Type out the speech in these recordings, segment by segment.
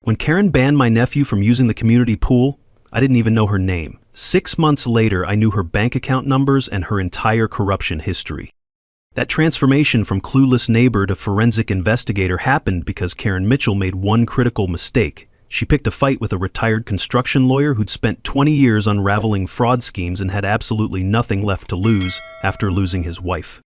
When Karen banned my nephew from using the community pool, I didn't even know her name. 6 months later, I knew her bank account numbers and her entire corruption history. That transformation from clueless neighbor to forensic investigator happened because Karen Mitchell made one critical mistake. She picked a fight with a retired construction lawyer who'd spent 20 years unraveling fraud schemes and had absolutely nothing left to lose after losing his wife.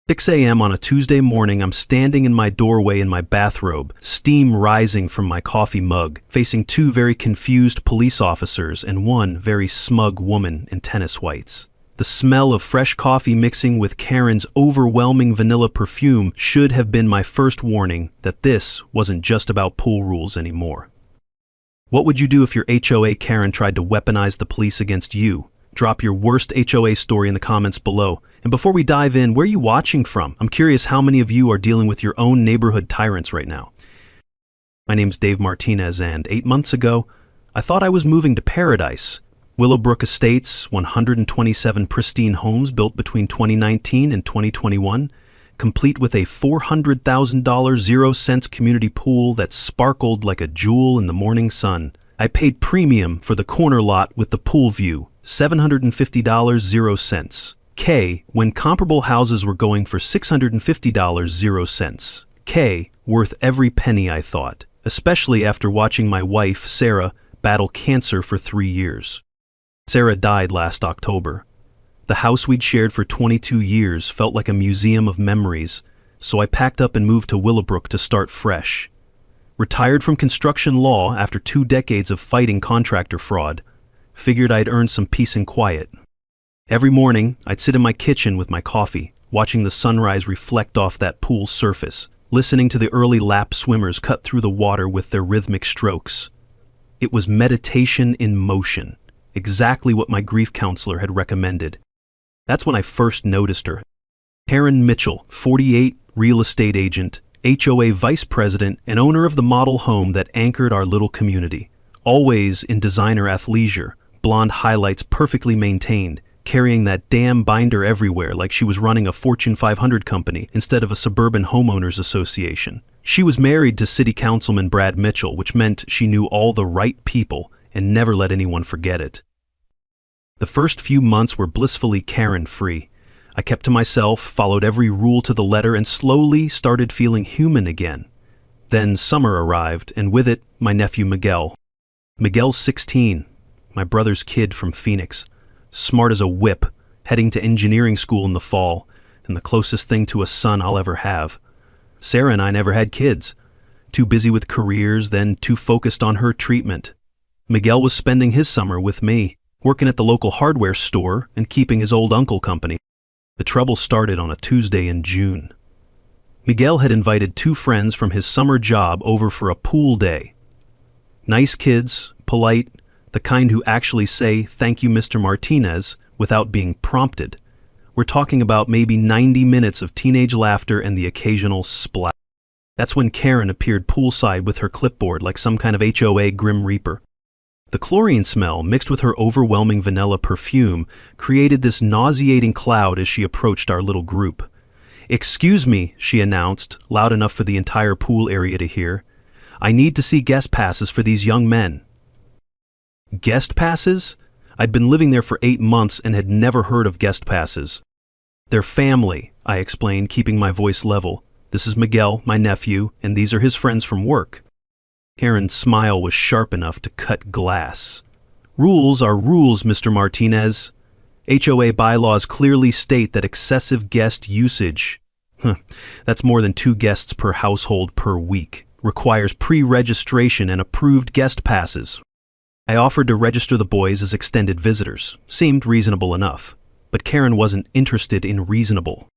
6 a.m. on a Tuesday morning, I'm standing in my doorway in my bathrobe, steam rising from my coffee mug, facing 2 very confused police officers and 1 very smug woman in tennis whites. The smell of fresh coffee mixing with Karen's overwhelming vanilla perfume should have been my first warning that this wasn't just about pool rules anymore. What would you do if your HOA Karen tried to weaponize the police against you? Drop your worst HOA story in the comments below. And before we dive in, where are you watching from? I'm curious how many of you are dealing with your own neighborhood tyrants right now. My name's Dave Martinez, and 8 months ago, I thought I was moving to paradise. Willowbrook Estates, 127 pristine homes built between 2019 and 2021, complete with a $400,000 0-cents community pool that sparkled like a jewel in the morning sun. I paid premium for the corner lot with the pool view, $750 0-cents. K, when comparable houses were going for $650 0-cents. K, worth every penny, I thought, especially after watching my wife, Sarah, battle cancer for 3 years. Sarah died last October. The house we'd shared for 22 years felt like a museum of memories, so I packed up and moved to Willowbrook to start fresh. Retired from construction law after 2 decades of fighting contractor fraud, figured I'd earned some peace and quiet. Every morning, I'd sit in my kitchen with my coffee, watching the sunrise reflect off that pool's surface, listening to the early lap swimmers cut through the water with their rhythmic strokes. It was meditation in motion, exactly what my grief counselor had recommended. That's when I first noticed her. Karen Mitchell, 48, real estate agent, HOA vice president, and owner of the model home that anchored our little community. Always in designer athleisure, blonde highlights perfectly maintained, carrying that damn binder everywhere like she was running a Fortune 500 company instead of a suburban homeowners association. She was married to City Councilman Brad Mitchell, which meant she knew all the right people and never let anyone forget it. The first few months were blissfully Karen-free. I kept to myself, followed every rule to the letter, and slowly started feeling human again. Then summer arrived, and with it, my nephew Miguel. Miguel's 16, my brother's kid from Phoenix. Smart as a whip, heading to engineering school in the fall, and the closest thing to a son I'll ever have. Sarah and I never had kids. Too busy with careers, then too focused on her treatment. Miguel was spending his summer with me, working at the local hardware store and keeping his old uncle company. The trouble started on a Tuesday in June. Miguel had invited 2 friends from his summer job over for a pool day. Nice kids, polite, the kind who actually say, "Thank you, Mr. Martinez," without being prompted. We're talking about maybe 90 minutes of teenage laughter and the occasional splash. That's when Karen appeared poolside with her clipboard like some kind of HOA Grim Reaper. The chlorine smell, mixed with her overwhelming vanilla perfume, created this nauseating cloud as she approached our little group. "Excuse me," she announced, loud enough for the entire pool area to hear. "I need to see guest passes for these young men." Guest passes? I'd been living there for 8 months and had never heard of guest passes. "They're family," I explained, keeping my voice level. "This is Miguel, my nephew, and these are his friends from work." Karen's smile was sharp enough to cut glass. "Rules are rules, Mr. Martinez. HOA bylaws clearly state that excessive guest usage, that's more than 2 guests per household per week, requires pre-registration and approved guest passes." I offered to register the boys as extended visitors. Seemed reasonable enough. But Karen wasn't interested in reasonable.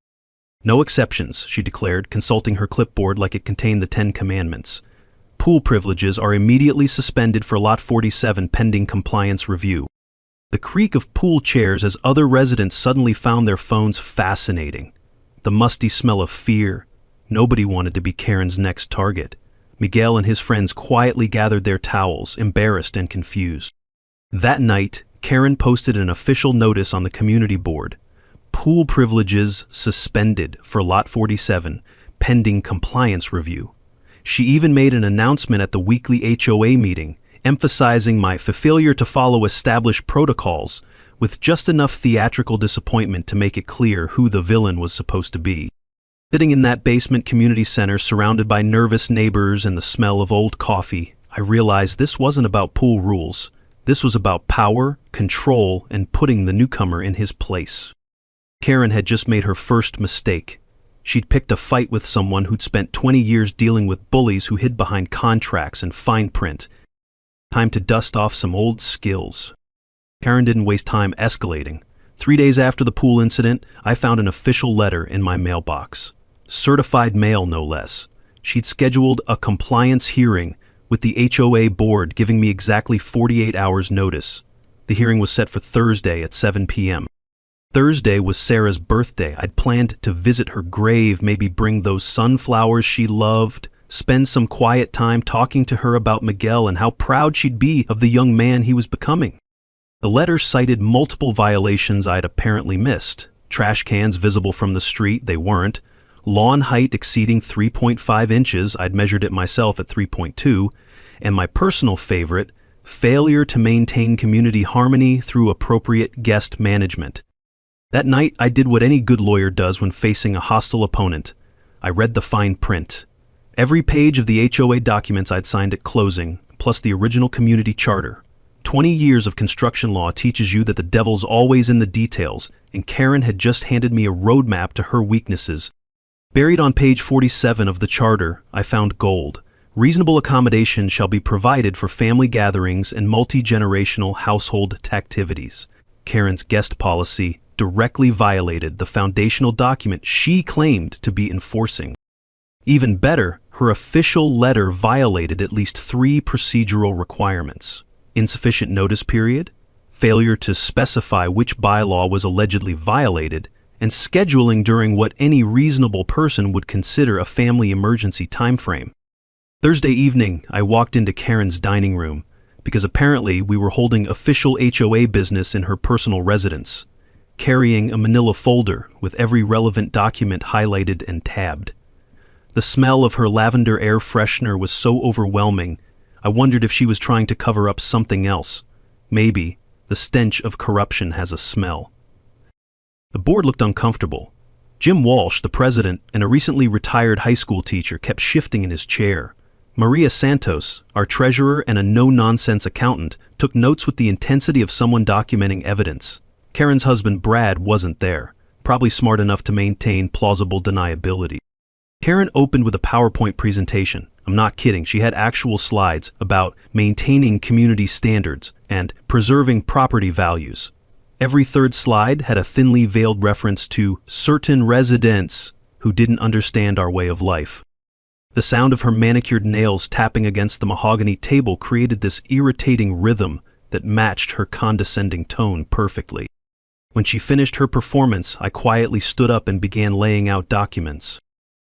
"No exceptions," she declared, consulting her clipboard like it contained the 10 Commandments. "Pool privileges are immediately suspended for Lot 47 pending compliance review." The creak of pool chairs as other residents suddenly found their phones fascinating. The musty smell of fear. Nobody wanted to be Karen's next target. Miguel and his friends quietly gathered their towels, embarrassed and confused. That night, Karen posted an official notice on the community board. "Pool privileges suspended for Lot 47, pending compliance review." She even made an announcement at the weekly HOA meeting, emphasizing my failure to follow established protocols, with just enough theatrical disappointment to make it clear who the villain was supposed to be. Sitting in that basement community center surrounded by nervous neighbors and the smell of old coffee, I realized this wasn't about pool rules. This was about power, control, and putting the newcomer in his place. Karen had just made her first mistake. She'd picked a fight with someone who'd spent 20 years dealing with bullies who hid behind contracts and fine print. Time to dust off some old skills. Karen didn't waste time escalating. 3 days after the pool incident, I found an official letter in my mailbox. Certified mail, no less. She'd scheduled a compliance hearing with the HOA board, giving me exactly 48 hours notice. The hearing was set for Thursday at 7 p.m. Thursday was Sarah's birthday. I'd planned to visit her grave, maybe bring those sunflowers she loved, spend some quiet time talking to her about Miguel and how proud she'd be of the young man he was becoming. The letter cited multiple violations I'd apparently missed. Trash cans visible from the street, they weren't. Lawn height exceeding 3.5 inches, I'd measured it myself at 3.2, and my personal favorite, failure to maintain community harmony through appropriate guest management. That night, I did what any good lawyer does when facing a hostile opponent. I read the fine print. Every page of the HOA documents I'd signed at closing, plus the original community charter. 20 years of construction law teaches you that the devil's always in the details, and Karen had just handed me a roadmap to her weaknesses. Buried on page 47 of the charter, I found gold. Reasonable accommodation shall be provided for family gatherings and multi-generational household activities. Karen's guest policy directly violated the foundational document she claimed to be enforcing. Even better, her official letter violated at least 3 procedural requirements: insufficient notice period, failure to specify which bylaw was allegedly violated, and scheduling during what any reasonable person would consider a family emergency timeframe. Thursday evening, I walked into Karen's dining room, because apparently we were holding official HOA business in her personal residence, carrying a manila folder with every relevant document highlighted and tabbed. The smell of her lavender air freshener was so overwhelming, I wondered if she was trying to cover up something else. Maybe the stench of corruption has a smell. The board looked uncomfortable. Jim Walsh, the president, and a recently retired high school teacher kept shifting in his chair. Maria Santos, our treasurer and a no-nonsense accountant, took notes with the intensity of someone documenting evidence. Karen's husband Brad wasn't there, probably smart enough to maintain plausible deniability. Karen opened with a PowerPoint presentation. I'm not kidding, she had actual slides about maintaining community standards and preserving property values. Every third slide had a thinly veiled reference to certain residents who didn't understand our way of life. The sound of her manicured nails tapping against the mahogany table created this irritating rhythm that matched her condescending tone perfectly. When she finished her performance, I quietly stood up and began laying out documents.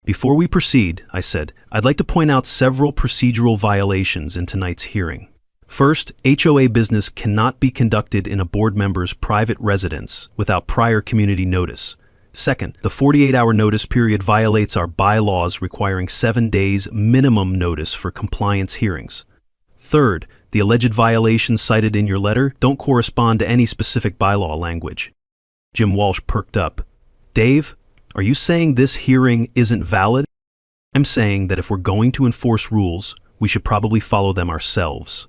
Before we proceed, I said, I'd like to point out several procedural violations in tonight's hearing. First, HOA business cannot be conducted in a board member's private residence without prior community notice. Second, the 48-hour notice period violates our bylaws requiring 7 days minimum notice for compliance hearings. Third, the alleged violations cited in your letter don't correspond to any specific bylaw language. Jim Walsh perked up. Dave, are you saying this hearing isn't valid? I'm saying that if we're going to enforce rules, we should probably follow them ourselves.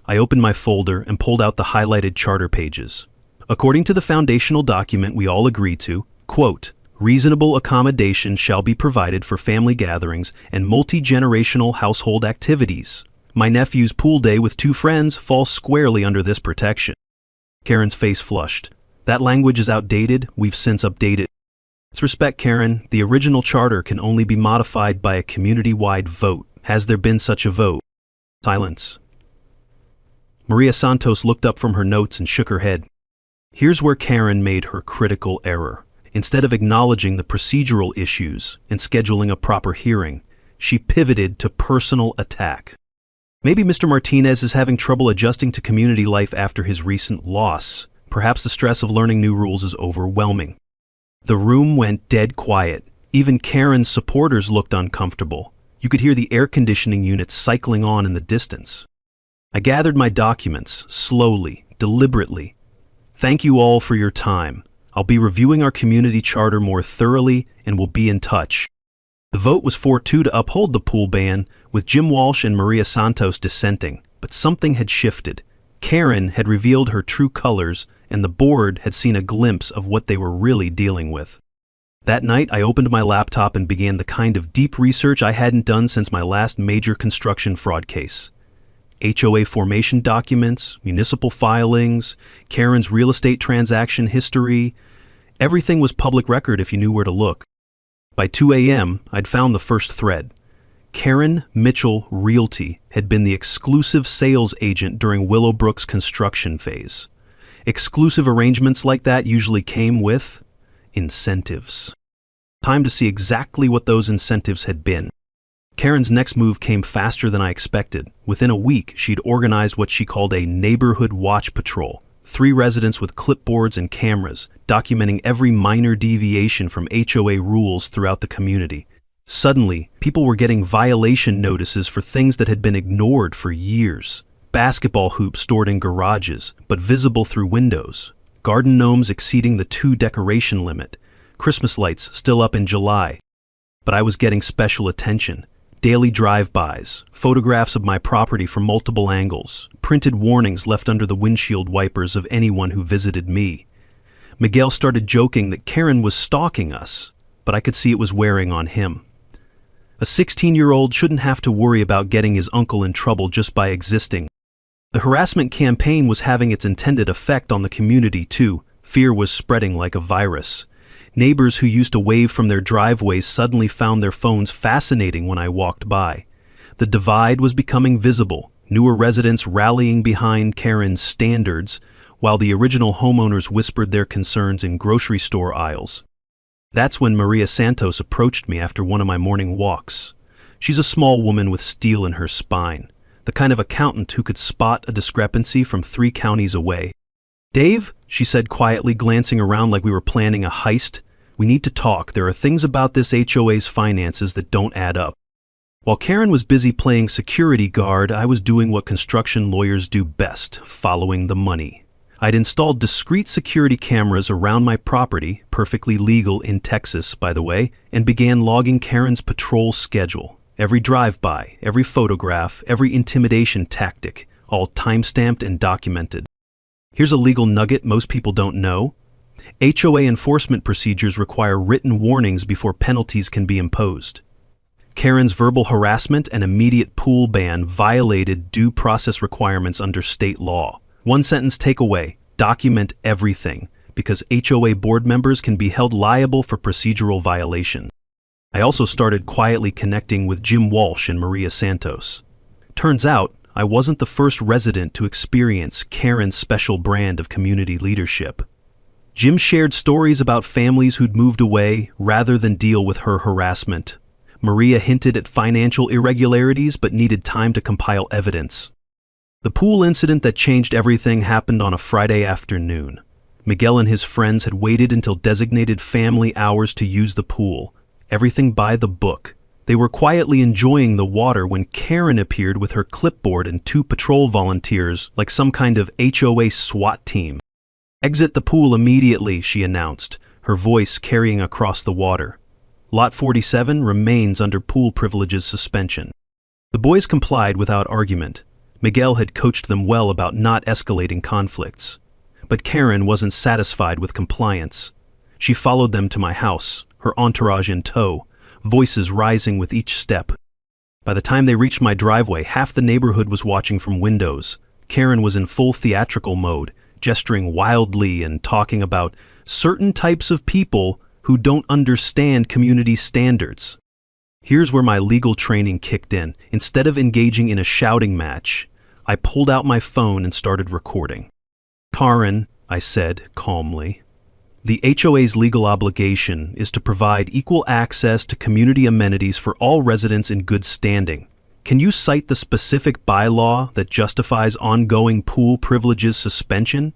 I opened my folder and pulled out the highlighted charter pages. According to the foundational document we all agreed to, quote, reasonable accommodation shall be provided for family gatherings and multi-generational household activities. My nephew's pool day with 2 friends falls squarely under this protection. Karen's face flushed. That language is outdated, we've since updated. Let's respect, Karen. The original charter can only be modified by a community-wide vote. Has there been such a vote? Silence. Maria Santos looked up from her notes and shook her head. Here's where Karen made her critical error. Instead of acknowledging the procedural issues and scheduling a proper hearing, she pivoted to personal attack. Maybe Mr. Martinez is having trouble adjusting to community life after his recent loss. Perhaps the stress of learning new rules is overwhelming. The room went dead quiet. Even Karen's supporters looked uncomfortable. You could hear the air conditioning unit cycling on in the distance. I gathered my documents, slowly, deliberately. Thank you all for your time. I'll be reviewing our community charter more thoroughly and will be in touch. The vote was 4-2 to uphold the pool ban, with Jim Walsh and Maria Santos dissenting, but something had shifted. Karen had revealed her true colors, and the board had seen a glimpse of what they were really dealing with. That night, I opened my laptop and began the kind of deep research I hadn't done since my last major construction fraud case. HOA formation documents, municipal filings, Karen's real estate transaction history. Everything was public record if you knew where to look. By 2 a.m., I'd found the first thread. Karen Mitchell Realty had been the exclusive sales agent during Willowbrook's construction phase. Exclusive arrangements like that usually came with incentives. Time to see exactly what those incentives had been. Karen's next move came faster than I expected. Within a week, she'd organized what she called a neighborhood watch patrol. 3 residents with clipboards and cameras, documenting every minor deviation from HOA rules throughout the community. Suddenly, people were getting violation notices for things that had been ignored for years. Basketball hoops stored in garages, but visible through windows. Garden gnomes exceeding the 2 decoration limit. Christmas lights still up in July. But I was getting special attention. Daily drive-bys, photographs of my property from multiple angles, printed warnings left under the windshield wipers of anyone who visited me. Miguel started joking that Karen was stalking us, but I could see it was wearing on him. A 16-year-old shouldn't have to worry about getting his uncle in trouble just by existing. The harassment campaign was having its intended effect on the community too. Fear was spreading like a virus. Neighbors who used to wave from their driveways suddenly found their phones fascinating when I walked by. The divide was becoming visible, newer residents rallying behind Karen's standards, while the original homeowners whispered their concerns in grocery store aisles. That's when Maria Santos approached me after one of my morning walks. She's a small woman with steel in her spine, the kind of accountant who could spot a discrepancy from 3 counties away. "Dave," she said quietly, glancing around like we were planning a heist, "we need to talk. There are things about this HOA's finances that don't add up." While Karen was busy playing security guard, I was doing what construction lawyers do best, following the money. I'd installed discrete security cameras around my property, perfectly legal in Texas, by the way, and began logging Karen's patrol schedule. Every drive-by, every photograph, every intimidation tactic, all time-stamped and documented. Here's a legal nugget most people don't know. HOA enforcement procedures require written warnings before penalties can be imposed. Karen's verbal harassment and immediate pool ban violated due process requirements under state law. One sentence takeaway: document everything, because HOA board members can be held liable for procedural violation. I also started quietly connecting with Jim Walsh and Maria Santos. Turns out, I wasn't the first resident to experience Karen's special brand of community leadership. Jim shared stories about families who'd moved away rather than deal with her harassment. Maria hinted at financial irregularities but needed time to compile evidence. The pool incident that changed everything happened on a Friday afternoon. Miguel and his friends had waited until designated family hours to use the pool. Everything by the book. They were quietly enjoying the water when Karen appeared with her clipboard and 2 patrol volunteers, like some kind of HOA SWAT team. "Exit the pool immediately," she announced, her voice carrying across the water. "Lot 47 remains under pool privileges suspension." The boys complied without argument. Miguel had coached them well about not escalating conflicts. But Karen wasn't satisfied with compliance. She followed them to my house, her entourage in tow, voices rising with each step. By the time they reached my driveway, half the neighborhood was watching from windows. Karen was in full theatrical mode, gesturing wildly and talking about certain types of people who don't understand community standards. Here's where my legal training kicked in. Instead of engaging in a shouting match, I pulled out my phone and started recording. "Karen," I said calmly, "the HOA's legal obligation is to provide equal access to community amenities for all residents in good standing. Can you cite the specific bylaw that justifies ongoing pool privileges suspension?"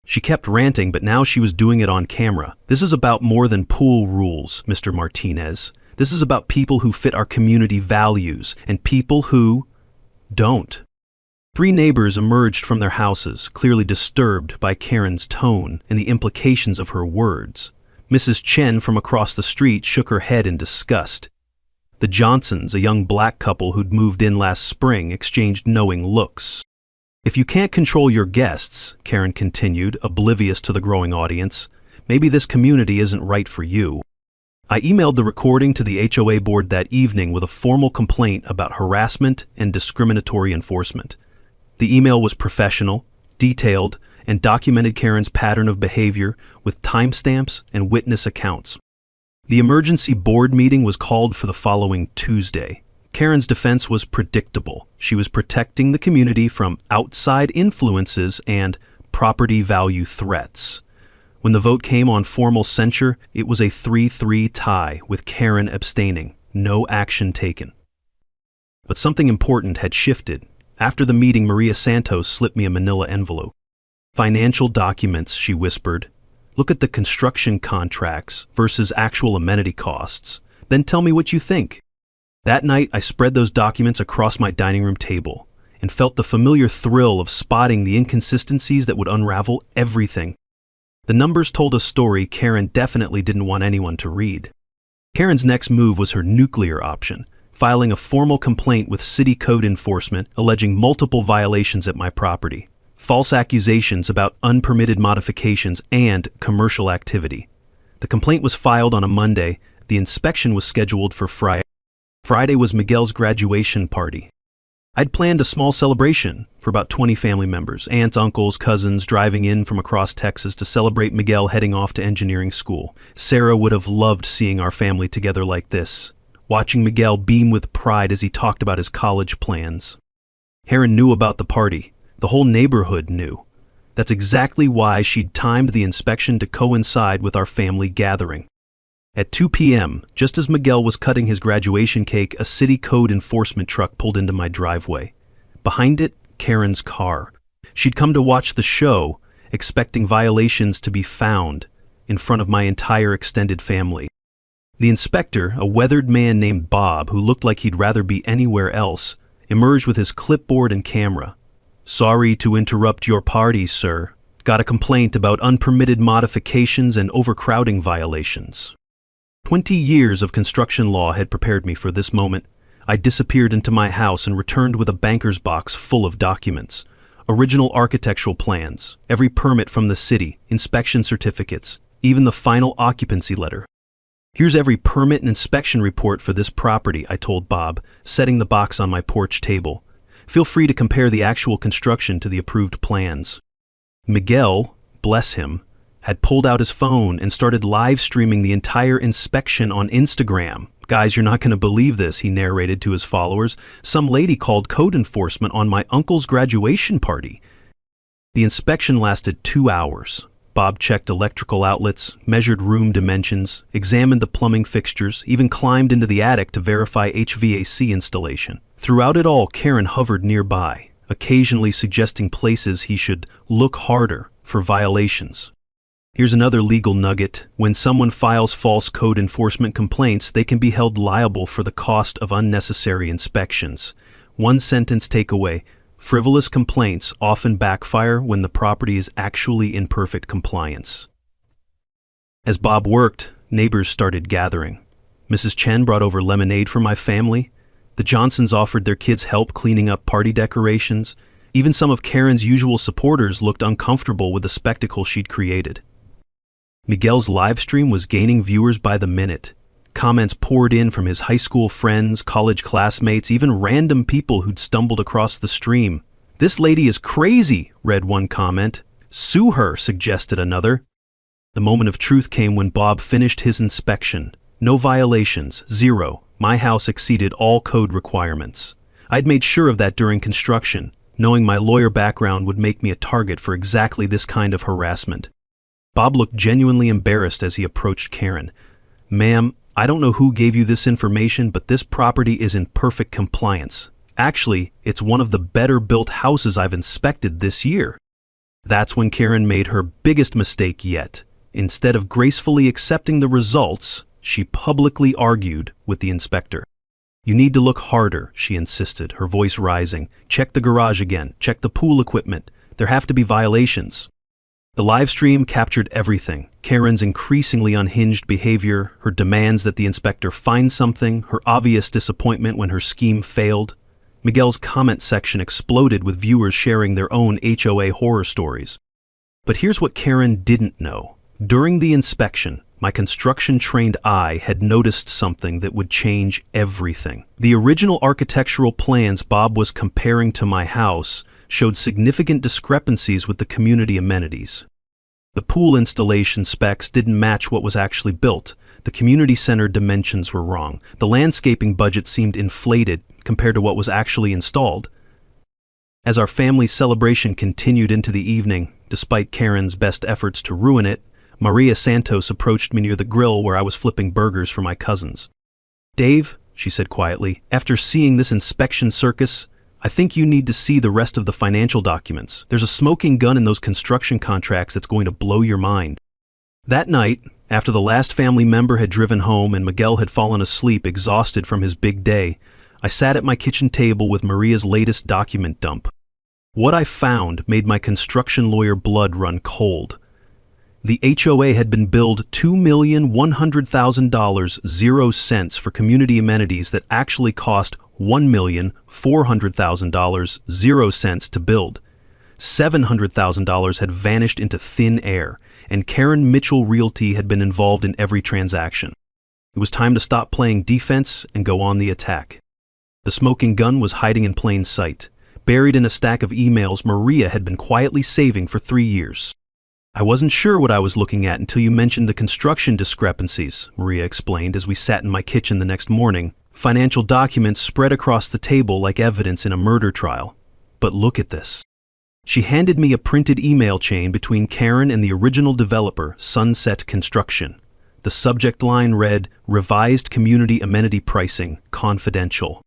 She kept ranting, but now she was doing it on camera. "This is about more than pool rules, Mr. Martinez. This is about people who fit our community values and people who don't. 3 neighbors emerged from their houses, clearly disturbed by Karen's tone and the implications of her words. Mrs. Chen from across the street shook her head in disgust. The Johnsons, a young black couple who'd moved in last spring, exchanged knowing looks. If you can't control your guests, Karen continued, oblivious to the growing audience, maybe this community isn't right for you. I emailed the recording to the HOA board that evening with a formal complaint about harassment and discriminatory enforcement. The email was professional, detailed, and documented Karen's pattern of behavior with timestamps and witness accounts. The emergency board meeting was called for the following Tuesday. Karen's defense was predictable. She was protecting the community from outside influences and property value threats. When the vote came on formal censure, it was a 3-3 tie, with Karen abstaining. No action taken. But something important had shifted. After the meeting, Maria Santos slipped me a manila envelope. "Financial documents," she whispered. "Look at the construction contracts versus actual amenity costs. Then tell me what you think." That night, I spread those documents across my dining room table and felt the familiar thrill of spotting the inconsistencies that would unravel everything. The numbers told a story Karen definitely didn't want anyone to read. Karen's next move was her nuclear option, filing a formal complaint with city code enforcement alleging multiple violations at my property, false accusations about unpermitted modifications and commercial activity. The complaint was filed on a Monday. The inspection was scheduled for Friday. Friday was Miguel's graduation party. I'd planned a small celebration for about 20 family members, aunts, uncles, cousins driving in from across Texas to celebrate Miguel heading off to engineering school. Sarah would have loved seeing our family together like this, watching Miguel beam with pride as he talked about his college plans. Heron knew about the party. The whole neighborhood knew. That's exactly why she'd timed the inspection to coincide with our family gathering. At 2 p.m., just as Miguel was cutting his graduation cake, a city code enforcement truck pulled into my driveway. Behind it, Karen's car. She'd come to watch the show, expecting violations to be found in front of my entire extended family. The inspector, a weathered man named Bob, who looked like he'd rather be anywhere else, emerged with his clipboard and camera. "Sorry to interrupt your party, sir. Got a complaint about unpermitted modifications and overcrowding violations." 20 years of construction law had prepared me for this moment. I disappeared into my house and returned with a banker's box full of documents. Original architectural plans, every permit from the city, inspection certificates, even the final occupancy letter. "Here's every permit and inspection report for this property," I told Bob, setting the box on my porch table. "Feel free to compare the actual construction to the approved plans." Miguel, bless him, had pulled out his phone and started live streaming the entire inspection on Instagram. "Guys, you're not going to believe this," he narrated to his followers. "Some lady called code enforcement on my uncle's graduation party." The inspection lasted 2 hours. Bob checked electrical outlets, measured room dimensions, examined the plumbing fixtures, even climbed into the attic to verify HVAC installation. Throughout it all, Karen hovered nearby, occasionally suggesting places he should look harder for violations. Here's another legal nugget. When someone files false code enforcement complaints, they can be held liable for the cost of unnecessary inspections. One sentence takeaway: frivolous complaints often backfire when the property is actually in perfect compliance. As Bob worked, neighbors started gathering. Mrs. Chen brought over lemonade for my family. The Johnsons offered their kids help cleaning up party decorations. Even some of Karen's usual supporters looked uncomfortable with the spectacle she'd created. Miguel's live stream was gaining viewers by the minute. Comments poured in from his high school friends, college classmates, even random people who'd stumbled across the stream. "This lady is crazy," read one comment. "Sue her," suggested another. The moment of truth came when Bob finished his inspection. No violations, 0. My house exceeded all code requirements. I'd made sure of that during construction, knowing my lawyer background would make me a target for exactly this kind of harassment. Bob looked genuinely embarrassed as he approached Karen. "Ma'am, I don't know who gave you this information, but this property is in perfect compliance. Actually, it's one of the better built houses I've inspected this year." That's when Karen made her biggest mistake yet. Instead of gracefully accepting the results, She publicly argued with the inspector. "You need to look harder," she insisted, her voice rising. "Check the garage again. Check the pool equipment. There have to be violations." The live stream captured everything: Karen's increasingly unhinged behavior, her demands that the inspector find something, her obvious disappointment when her scheme failed. Miguel's comment section exploded with viewers sharing their own HOA horror stories. But here's what Karen didn't know. During the inspection, my construction-trained eye had noticed something that would change everything. The original architectural plans Bob was comparing to my house showed significant discrepancies with the community amenities. The pool installation specs didn't match what was actually built. The community center dimensions were wrong. The landscaping budget seemed inflated compared to what was actually installed. As our family celebration continued into the evening, despite Karen's best efforts to ruin it, Maria Santos approached me near the grill where I was flipping burgers for my cousins. "Dave," she said quietly, "after seeing this inspection circus, I think you need to see the rest of the financial documents. There's a smoking gun in those construction contracts that's going to blow your mind." That night, after the last family member had driven home and Miguel had fallen asleep exhausted from his big day, I sat at my kitchen table with Maria's latest document dump. What I found made my construction lawyer blood run cold. The HOA had been billed $2,100,000 0 cents for community amenities that actually cost $1,400,000 0 cents to build. $700,000 had vanished into thin air, and Karen Mitchell Realty had been involved in every transaction. It was time to stop playing defense and go on the attack. The smoking gun was hiding in plain sight, buried in a stack of emails Maria had been quietly saving for 3 years. "I wasn't sure what I was looking at until you mentioned the construction discrepancies," Maria explained as we sat in my kitchen the next morning. "Financial documents spread across the table like evidence in a murder trial. But look at this." She handed me a printed email chain between Karen and the original developer, Sunset Construction. The subject line read, "Revised Community Amenity Pricing, Confidential."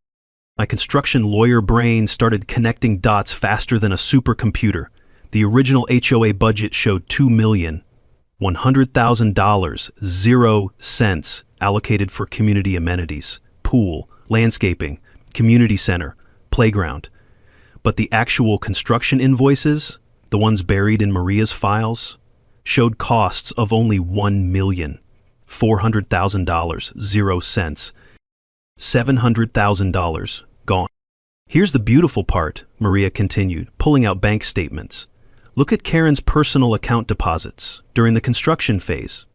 My construction lawyer brain started connecting dots faster than a supercomputer. The original HOA budget showed $2,100,000 0 cents allocated for community amenities, pool, landscaping, community center, playground. But the actual construction invoices, the ones buried in Maria's files, showed costs of only $1,400,000 0 cents. $700,000 gone. "Here's the beautiful part," Maria continued, pulling out bank statements. "Look at Karen's personal account deposits during the construction phase.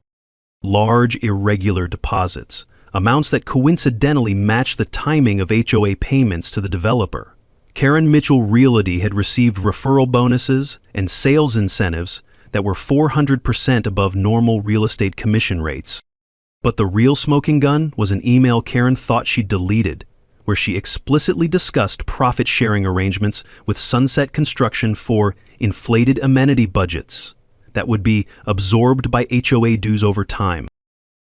Large, irregular deposits, amounts that coincidentally match the timing of HOA payments to the developer. Karen Mitchell Realty had received referral bonuses and sales incentives that were 400% above normal real estate commission rates. But the real smoking gun was an email Karen thought she'd deleted, where she explicitly discussed profit-sharing arrangements with Sunset Construction for inflated amenity budgets that would be absorbed by HOA dues over time.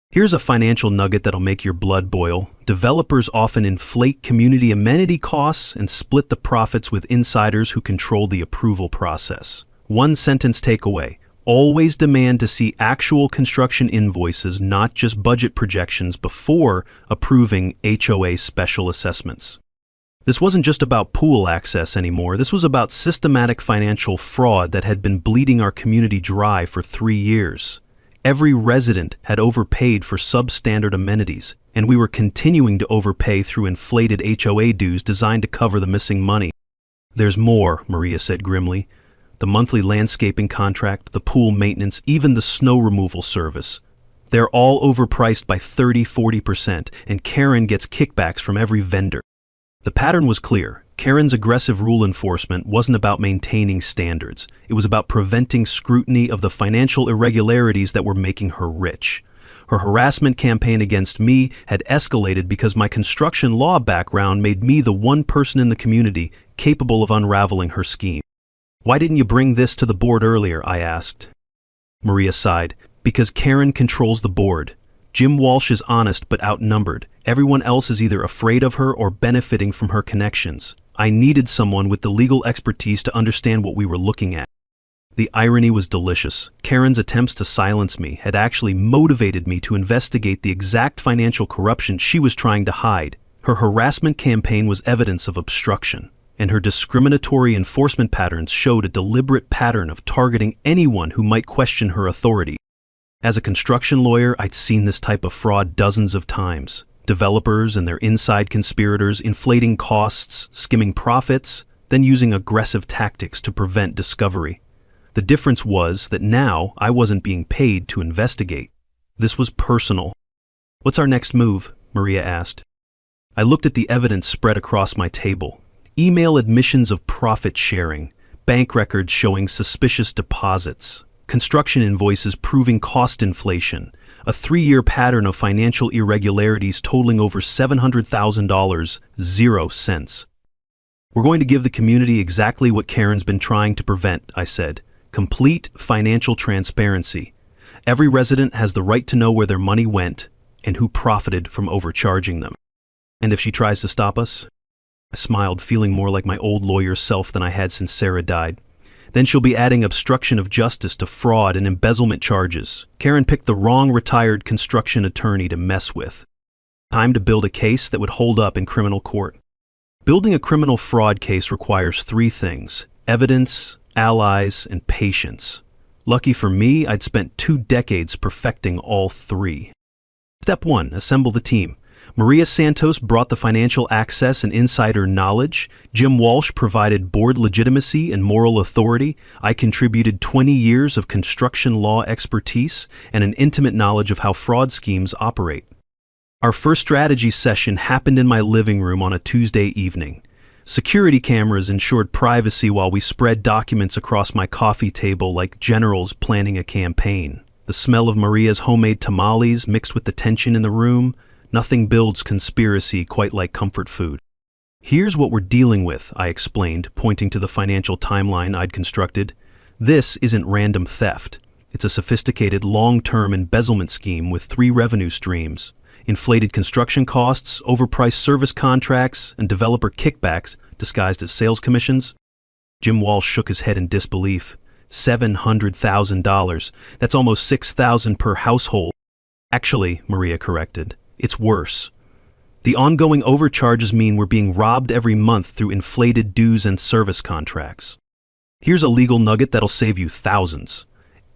Here's a financial nugget that'll make your blood boil. Developers often inflate community amenity costs and split the profits with insiders who control the approval process. One sentence takeaway: always demand to see actual construction invoices, not just budget projections, before approving HOA special assessments. This wasn't just about pool access anymore. This was about systematic financial fraud that had been bleeding our community dry for 3 years. Every resident had overpaid for substandard amenities, and we were continuing to overpay through inflated HOA dues designed to cover the missing money. "There's more," Maria said grimly. "The monthly landscaping contract, the pool maintenance, even the snow removal service. They're all overpriced by 30–40%, and Karen gets kickbacks from every vendor." The pattern was clear. Karen's aggressive rule enforcement wasn't about maintaining standards. It was about preventing scrutiny of the financial irregularities that were making her rich. Her harassment campaign against me had escalated because my construction law background made me the one person in the community capable of unraveling her scheme. "Why didn't you bring this to the board earlier?" I asked. Maria sighed. "Because Karen controls the board. Jim Walsh is honest but outnumbered. Everyone else is either afraid of her or benefiting from her connections. I needed someone with the legal expertise to understand what we were looking at." The irony was delicious. Karen's attempts to silence me had actually motivated me to investigate the exact financial corruption she was trying to hide. Her harassment campaign was evidence of obstruction, and her discriminatory enforcement patterns showed a deliberate pattern of targeting anyone who might question her authority. As a construction lawyer, I'd seen this type of fraud dozens of times. Developers and their inside conspirators inflating costs, skimming profits, then using aggressive tactics to prevent discovery. The difference was that now I wasn't being paid to investigate. This was personal. "What's our next move?" Maria asked. I looked at the evidence spread across my table. Email admissions of profit sharing, bank records showing suspicious deposits, construction invoices proving cost inflation, a 3-year pattern of financial irregularities totaling over $700,000, 0 cents. "We're going to give the community exactly what Karen's been trying to prevent," I said. "Complete financial transparency. Every resident has the right to know where their money went and who profited from overcharging them." "And if she tries to stop us?" I smiled, feeling more like my old lawyer self than I had since Sarah died. "Then she'll be adding obstruction of justice to fraud and embezzlement charges. Karen picked the wrong retired construction attorney to mess with. Time to build a case that would hold up in criminal court." Building a criminal fraud case requires 3 things: evidence, allies, and patience. Lucky for me, I'd spent 2 decades perfecting all 3. Step 1, assemble the team. Maria Santos brought the financial access and insider knowledge. Jim Walsh provided board legitimacy and moral authority. I contributed 20 years of construction law expertise and an intimate knowledge of how fraud schemes operate. Our first strategy session happened in my living room on a Tuesday evening. Security cameras ensured privacy while we spread documents across my coffee table like generals planning a campaign. The smell of Maria's homemade tamales mixed with the tension in the room. Nothing builds conspiracy quite like comfort food. "Here's what we're dealing with," I explained, pointing to the financial timeline I'd constructed. "This isn't random theft. It's a sophisticated long-term embezzlement scheme with 3 revenue streams: inflated construction costs, overpriced service contracts, and developer kickbacks disguised as sales commissions." Jim Walsh shook his head in disbelief. $700,000. That's almost $6,000 per household. "Actually," Maria corrected, "it's worse. The ongoing overcharges mean we're being robbed every month through inflated dues and service contracts. Here's a legal nugget that'll save you thousands.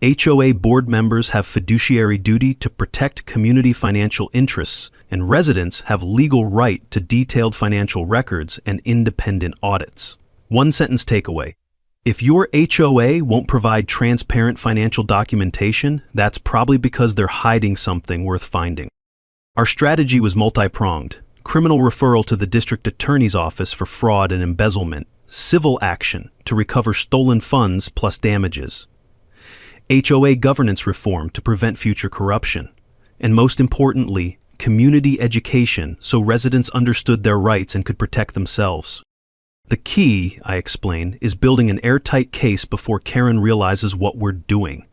HOA board members have fiduciary duty to protect community financial interests, and residents have legal right to detailed financial records and independent audits." 1-sentence takeaway. If your HOA won't provide transparent financial documentation, that's probably because they're hiding something worth finding. Our strategy was multi-pronged: criminal referral to the district attorney's office for fraud and embezzlement, civil action to recover stolen funds plus damages, HOA governance reform to prevent future corruption, and most importantly, community education so residents understood their rights and could protect themselves. "The key," I explained, "is building an airtight case before Karen realizes what we're doing.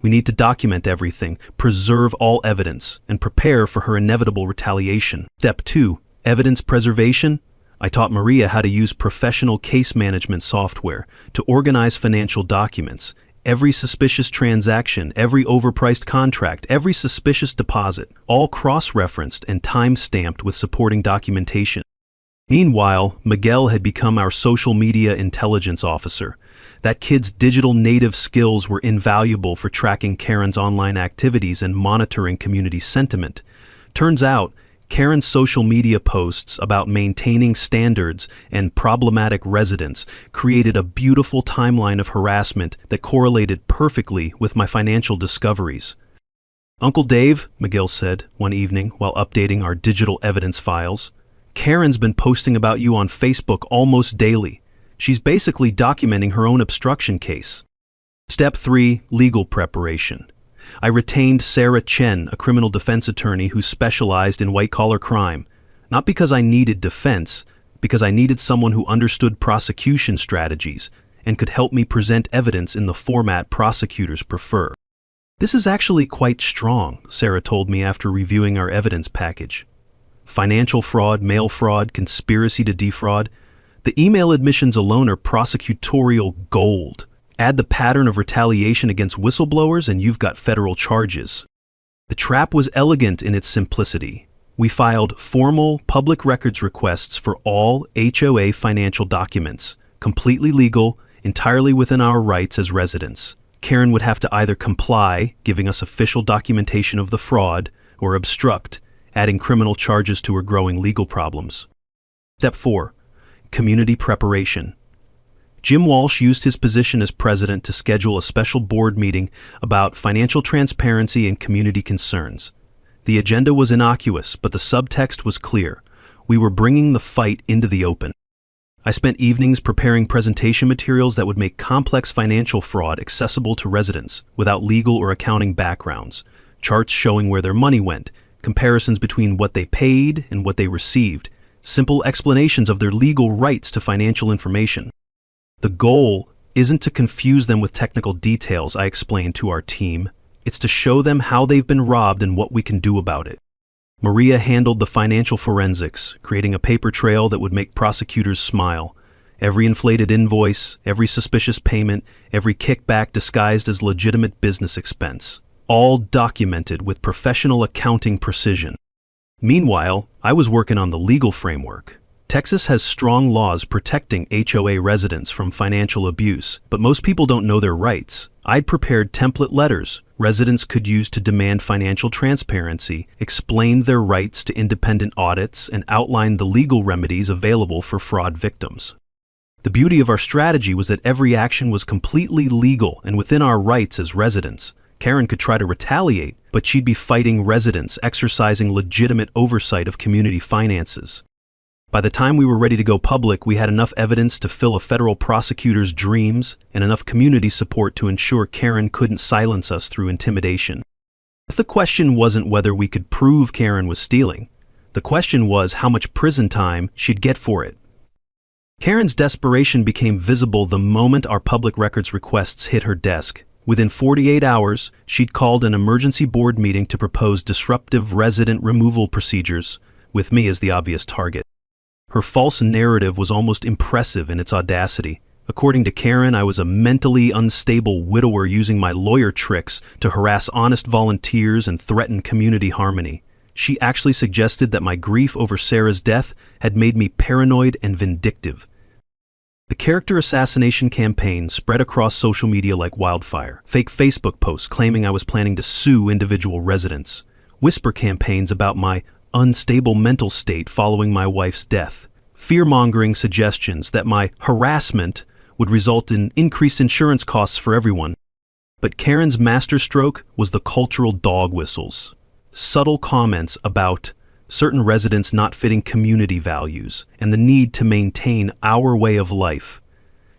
We need to document everything, preserve all evidence, and prepare for her inevitable retaliation." Step 2, evidence preservation. I taught Maria how to use professional case management software to organize financial documents. Every suspicious transaction, every overpriced contract, every suspicious deposit, all cross-referenced and time-stamped with supporting documentation. Meanwhile, Miguel had become our social media intelligence officer. That kid's digital native skills were invaluable for tracking Karen's online activities and monitoring community sentiment. Turns out, Karen's social media posts about maintaining standards and problematic residents created a beautiful timeline of harassment that correlated perfectly with my financial discoveries. "Uncle Dave," Miguel said one evening while updating our digital evidence files, "Karen's been posting about you on Facebook almost daily. She's basically documenting her own obstruction case." Step 3, legal preparation. I retained Sarah Chen, a criminal defense attorney who specialized in white-collar crime, not because I needed defense, because I needed someone who understood prosecution strategies and could help me present evidence in the format prosecutors prefer. "This is actually quite strong," Sarah told me after reviewing our evidence package. Financial fraud, mail fraud, conspiracy to defraud. The email admissions alone are prosecutorial gold. Add the pattern of retaliation against whistleblowers and you've got federal charges. The trap was elegant in its simplicity. We filed formal public records requests for all HOA financial documents, completely legal, entirely within our rights as residents. Karen would have to either comply, giving us official documentation of the fraud, or obstruct, adding criminal charges to her growing legal problems. Step 4. Community preparation. Jim Walsh used his position as president to schedule a special board meeting about financial transparency and community concerns. The agenda was innocuous, but the subtext was clear. We were bringing the fight into the open. I spent evenings preparing presentation materials that would make complex financial fraud accessible to residents without legal or accounting backgrounds, charts showing where their money went, comparisons between what they paid and what they received, simple explanations of their legal rights to financial information. The goal isn't to confuse them with technical details, I explained to our team. It's to show them how they've been robbed and what we can do about it. Maria handled the financial forensics, creating a paper trail that would make prosecutors smile. Every inflated invoice, every suspicious payment, every kickback disguised as legitimate business expense, all documented with professional accounting precision. Meanwhile, I was working on the legal framework. Texas has strong laws protecting HOA residents from financial abuse, but most people don't know their rights. I'd prepared template letters residents could use to demand financial transparency, explained their rights to independent audits, and outlined the legal remedies available for fraud victims. The beauty of our strategy was that every action was completely legal and within our rights as residents. Karen could try to retaliate, but she'd be fighting residents exercising legitimate oversight of community finances. By the time we were ready to go public, we had enough evidence to fill a federal prosecutor's dreams and enough community support to ensure Karen couldn't silence us through intimidation. The question wasn't whether we could prove Karen was stealing. The question was how much prison time she'd get for it. Karen's desperation became visible the moment our public records requests hit her desk. Within 48 hours, she'd called an emergency board meeting to propose disruptive resident removal procedures, with me as the obvious target. Her false narrative was almost impressive in its audacity. According to Karen, I was a mentally unstable widower using my lawyer tricks to harass honest volunteers and threaten community harmony. She actually suggested that my grief over Sarah's death had made me paranoid and vindictive. The character assassination campaign spread across social media like wildfire. Fake Facebook posts claiming I was planning to sue individual residents. Whisper campaigns about my unstable mental state following my wife's death. Fear-mongering suggestions that my harassment would result in increased insurance costs for everyone. But Karen's masterstroke was the cultural dog whistles. Subtle comments about certain residents not fitting community values and the need to maintain our way of life.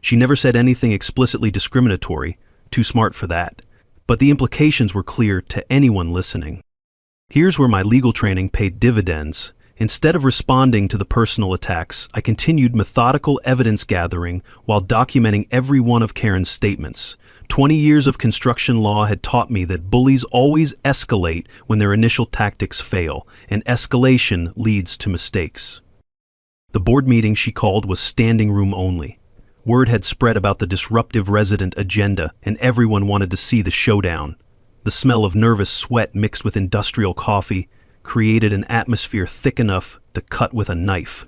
She never said anything explicitly discriminatory, too smart for that, but the implications were clear to anyone listening. Here's where my legal training paid dividends. Instead of responding to the personal attacks, I continued methodical evidence gathering while documenting every one of Karen's statements. 20 years of construction law had taught me that bullies always escalate when their initial tactics fail, and escalation leads to mistakes. The board meeting she called was standing room only. Word had spread about the disruptive resident agenda, and everyone wanted to see the showdown. The smell of nervous sweat mixed with industrial coffee created an atmosphere thick enough to cut with a knife.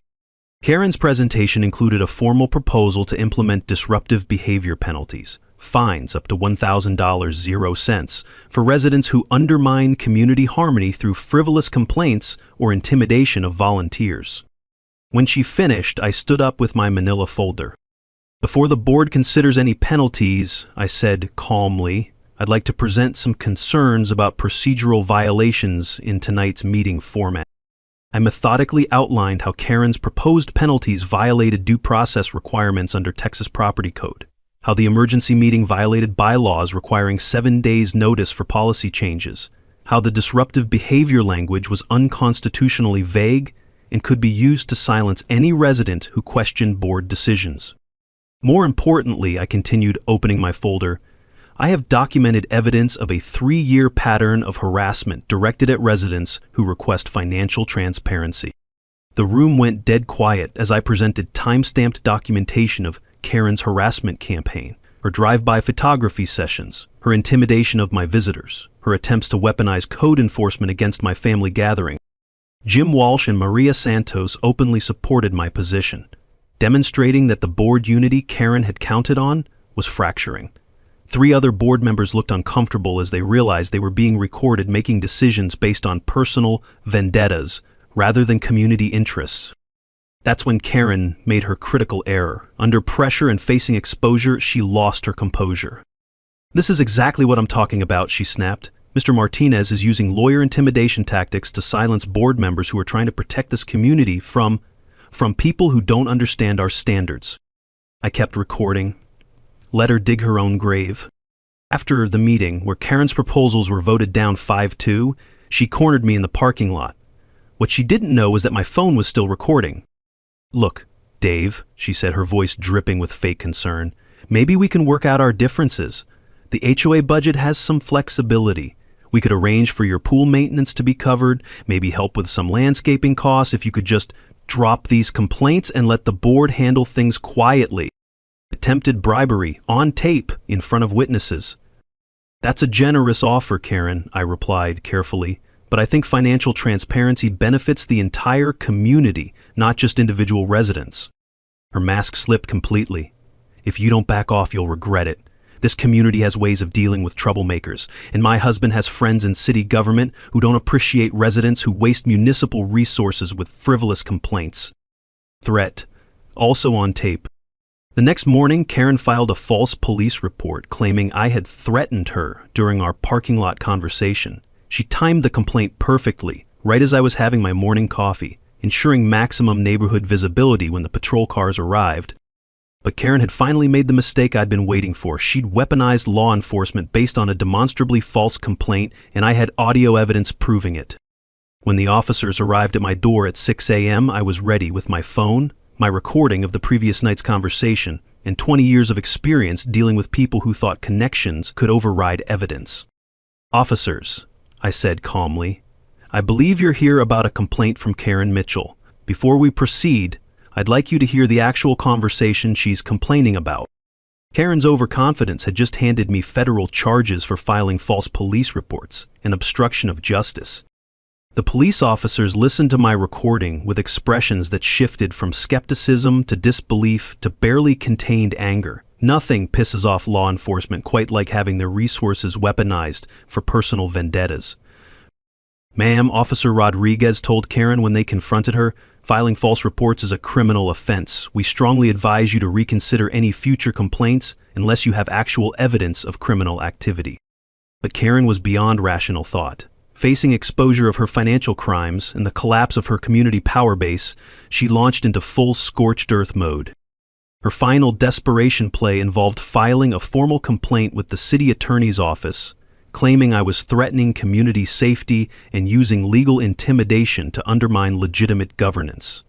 Karen's presentation included a formal proposal to implement disruptive behavior penalties, fines up to $1,000 for residents who undermine community harmony through frivolous complaints or intimidation of volunteers. When she finished, I stood up with my manila folder. Before the board considers any penalties, I said calmly, I'd like to present some concerns about procedural violations in tonight's meeting format. I methodically outlined how Karen's proposed penalties violated due process requirements under Texas Property Code, how the emergency meeting violated bylaws requiring 7 days' notice for policy changes, how the disruptive behavior language was unconstitutionally vague and could be used to silence any resident who questioned board decisions. More importantly, I continued, opening my folder, I have documented evidence of a 3-year pattern of harassment directed at residents who request financial transparency. The room went dead quiet as I presented time-stamped documentation of Karen's harassment campaign, her drive-by photography sessions, her intimidation of my visitors, her attempts to weaponize code enforcement against my family gathering. Jim Walsh and Maria Santos openly supported my position, demonstrating that the board unity Karen had counted on was fracturing. 3 other board members looked uncomfortable as they realized they were being recorded making decisions based on personal vendettas rather than community interests. That's when Karen made her critical error. Under pressure and facing exposure, she lost her composure. "This is exactly what I'm talking about," she snapped. "Mr. Martinez is using lawyer intimidation tactics to silence board members who are trying to protect this community from people who don't understand our standards." I kept recording. Let her dig her own grave. After the meeting, where Karen's proposals were voted down 5-2, she cornered me in the parking lot. What she didn't know was that my phone was still recording. "Look, Dave," she said, her voice dripping with fake concern, "maybe we can work out our differences. The HOA budget has some flexibility. We could arrange for your pool maintenance to be covered, maybe help with some landscaping costs if you could just drop these complaints and let the board handle things quietly." Attempted bribery, on tape, in front of witnesses. "That's a generous offer, Karen," I replied carefully, "but I think financial transparency benefits the entire community, not just individual residents." Her mask slipped completely. "If you don't back off, you'll regret it. This community has ways of dealing with troublemakers, and my husband has friends in city government who don't appreciate residents who waste municipal resources with frivolous complaints." Threat, also on tape. The next morning, Karen filed a false police report claiming I had threatened her during our parking lot conversation. She timed the complaint perfectly, right as I was having my morning coffee, ensuring maximum neighborhood visibility when the patrol cars arrived. But Karen had finally made the mistake I'd been waiting for. She'd weaponized law enforcement based on a demonstrably false complaint, and I had audio evidence proving it. When the officers arrived at my door at 6 a.m., I was ready with my phone, my recording of the previous night's conversation, and 20 years of experience dealing with people who thought connections could override evidence. "Officers," I said calmly, "I believe you're here about a complaint from Karen Mitchell. Before we proceed, I'd like you to hear the actual conversation she's complaining about." Karen's overconfidence had just handed me federal charges for filing false police reports and obstruction of justice. The police officers listened to my recording with expressions that shifted from skepticism to disbelief to barely contained anger. Nothing pisses off law enforcement quite like having their resources weaponized for personal vendettas. "Ma'am," Officer Rodriguez told Karen when they confronted her, "filing false reports is a criminal offense. We strongly advise you to reconsider any future complaints unless you have actual evidence of criminal activity." But Karen was beyond rational thought. Facing exposure of her financial crimes and the collapse of her community power base, she launched into full scorched earth mode. Her final desperation play involved filing a formal complaint with the city attorney's office, claiming I was threatening community safety and using legal intimidation to undermine legitimate governance.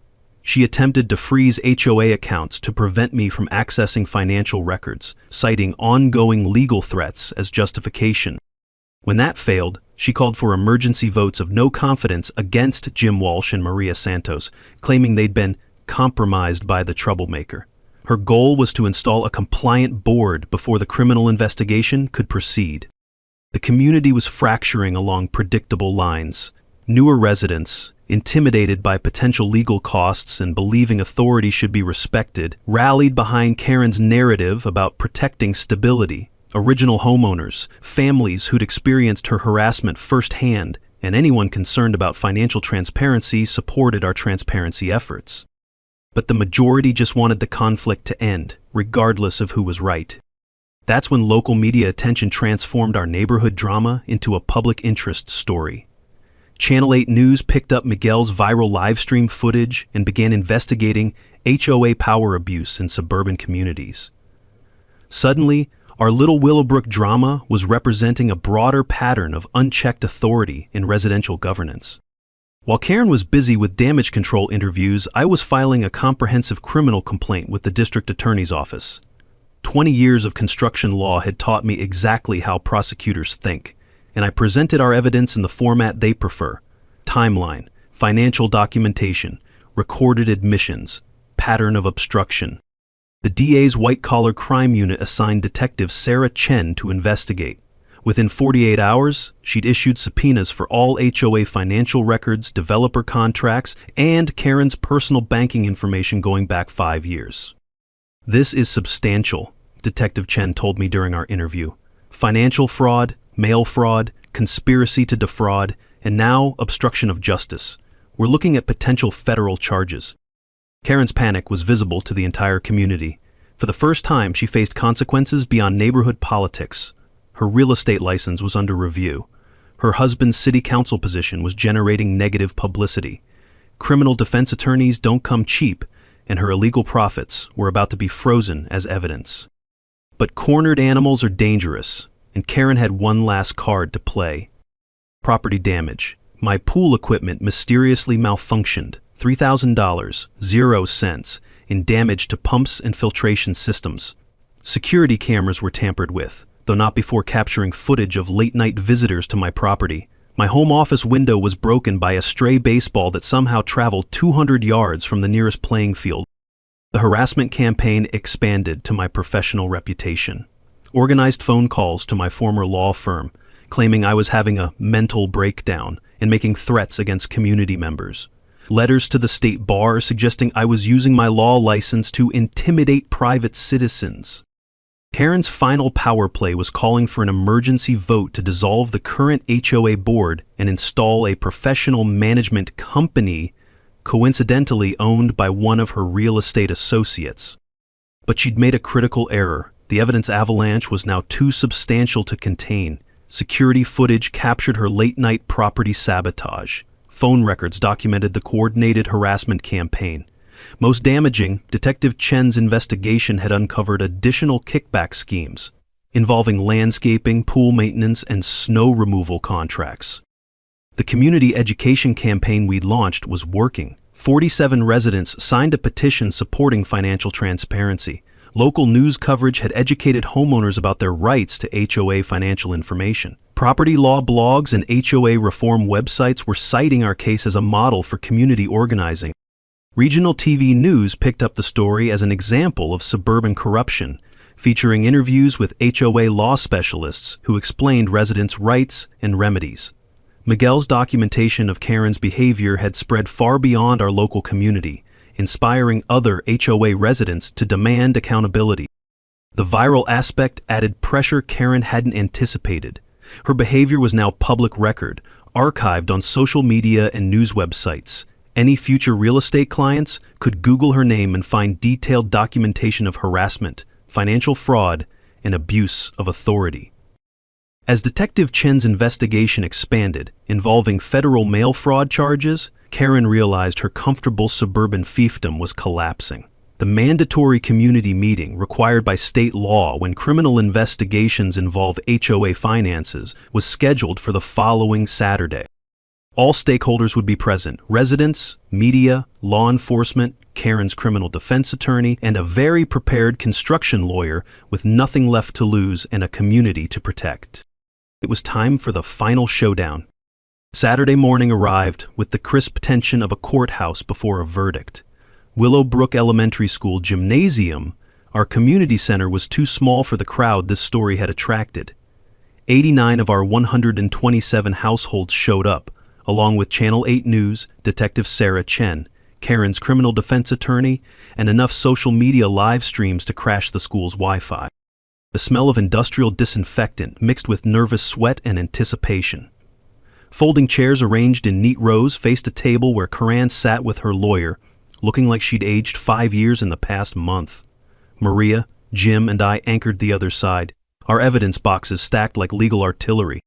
She attempted to freeze HOA accounts to prevent me from accessing financial records, citing ongoing legal threats as justification. When that failed, she called for emergency votes of no confidence against Jim Walsh and Maria Santos, claiming they'd been compromised by the troublemaker. Her goal was to install a compliant board before the criminal investigation could proceed. The community was fracturing along predictable lines. Newer residents, intimidated by potential legal costs and believing authority should be respected, rallied behind Karen's narrative about protecting stability. Original homeowners, families who'd experienced her harassment firsthand, and anyone concerned about financial transparency supported our transparency efforts. But the majority just wanted the conflict to end, regardless of who was right. That's when local media attention transformed our neighborhood drama into a public interest story. Channel 8 News picked up Miguel's viral livestream footage and began investigating HOA power abuse in suburban communities. Suddenly, our little Willowbrook drama was representing a broader pattern of unchecked authority in residential governance. While Karen was busy with damage control interviews, I was filing a comprehensive criminal complaint with the district attorney's office. 20 years of construction law had taught me exactly how prosecutors think, and I presented our evidence in the format they prefer: timeline, financial documentation, recorded admissions, pattern of obstruction. The DA's white-collar crime unit assigned Detective Sarah Chen to investigate. Within 48 hours, she'd issued subpoenas for all HOA financial records, developer contracts, and Karen's personal banking information going back 5 years. "This is substantial," Detective Chen told me during our interview. "Financial fraud, mail fraud, conspiracy to defraud, and now obstruction of justice. We're looking at potential federal charges." Karen's panic was visible to the entire community. For the first time, she faced consequences beyond neighborhood politics. Her real estate license was under review. Her husband's city council position was generating negative publicity. Criminal defense attorneys don't come cheap, and her illegal profits were about to be frozen as evidence. But cornered animals are dangerous, and Karen had one last card to play. Property damage. My pool equipment mysteriously malfunctioned. $3,000, 0 cents, in damage to pumps and filtration systems. Security cameras were tampered with, though not before capturing footage of late-night visitors to my property. My home office window was broken by a stray baseball that somehow traveled 200 yards from the nearest playing field. The harassment campaign expanded to my professional reputation. Organized phone calls to my former law firm, claiming I was having a mental breakdown and making threats against community members. Letters to the state bar suggesting I was using my law license to intimidate private citizens. Karen's final power play was calling for an emergency vote to dissolve the current HOA board and install a professional management company, coincidentally owned by one of her real estate associates. But she'd made a critical error. The evidence avalanche was now too substantial to contain. Security footage captured her late-night property sabotage. Phone records documented the coordinated harassment campaign. Most damaging, Detective Chen's investigation had uncovered additional kickback schemes involving landscaping, pool maintenance, and snow removal contracts. The community education campaign we'd launched was working. 47 residents signed a petition supporting financial transparency. Local news coverage had educated homeowners about their rights to HOA financial information. Property law blogs and HOA reform websites were citing our case as a model for community organizing. Regional TV news picked up the story as an example of suburban corruption, featuring interviews with HOA law specialists who explained residents' rights and remedies. Miguel's documentation of Karen's behavior had spread far beyond our local community, inspiring other HOA residents to demand accountability. The viral aspect added pressure Karen hadn't anticipated. Her behavior was now public record, archived on social media and news websites. Any future real estate clients could Google her name and find detailed documentation of harassment, financial fraud, and abuse of authority. As Detective Chen's investigation expanded, involving federal mail fraud charges, Karen realized her comfortable suburban fiefdom was collapsing. The mandatory community meeting required by state law when criminal investigations involve HOA finances was scheduled for the following Saturday. All stakeholders would be present: residents, media, law enforcement, Karen's criminal defense attorney, and a very prepared construction lawyer with nothing left to lose and a community to protect. It was time for the final showdown. Saturday morning arrived with the crisp tension of a courthouse before a verdict. Willowbrook Elementary School gymnasium, our community center, was too small for the crowd this story had attracted. 89 of our 127 households showed up, along with Channel 8 News, Detective Sarah Chen, Karen's criminal defense attorney, and enough social media live streams to crash the school's Wi-Fi. The smell of industrial disinfectant mixed with nervous sweat and anticipation. Folding chairs arranged in neat rows faced a table where Karan sat with her lawyer, looking like she'd aged 5 years in the past month. Maria, Jim, and I anchored the other side, our evidence boxes stacked like legal artillery.